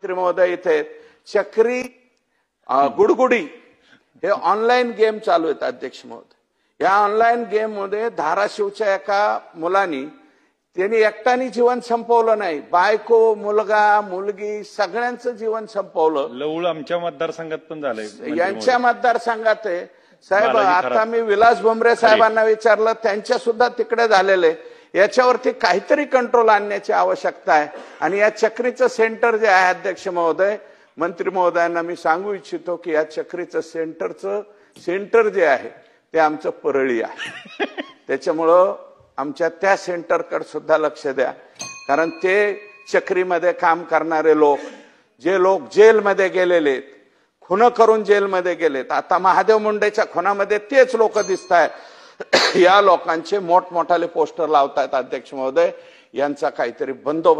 मंत्री महोदय इथे आहेत. चक्री गुडगुडी हे ऑनलाईन गेम चालू आहेत अध्यक्ष महोदय. या ऑनलाईन गेम मध्ये धाराशिवच्या एका मुलानी त्यांनी एकट्याने जीवन संपवलं नाही, बायको मुलगा मुलगी सगळ्यांचं जीवन संपवलं. लवळ आमच्या मतदारसंघात पण झालंय. यांच्या मतदारसंघात आहे साहेब. आता मी विलास भुमरे साहेबांना विचारलं, त्यांच्या सुद्धा तिकडे झालेले. याच्यावरती काहीतरी कंट्रोल आणण्याची आवश्यकता आहे. आणि या चक्रीचं सेंटर जे आहे अध्यक्ष महोदय, मंत्री महोदयांना मी सांगू इच्छितो की या चक्रीचं सेंटर जे आहे ते आमचं परळी आहे. त्याच्यामुळं आमच्या त्या सेंटरकडे सुद्धा लक्ष द्या. कारण ते चक्रीमध्ये काम करणारे लोक, जे लोक जेलमध्ये गेलेले, खुन करून जेलमध्ये गेलेत, आता महादेव मुंडेच्या खुनामध्ये तेच लोक दिसत आहेत. या लोकांचे मोठमोठाले पोस्टर लावतायत अध्यक्ष महोदय. यांचा काहीतरी बंदोबस्त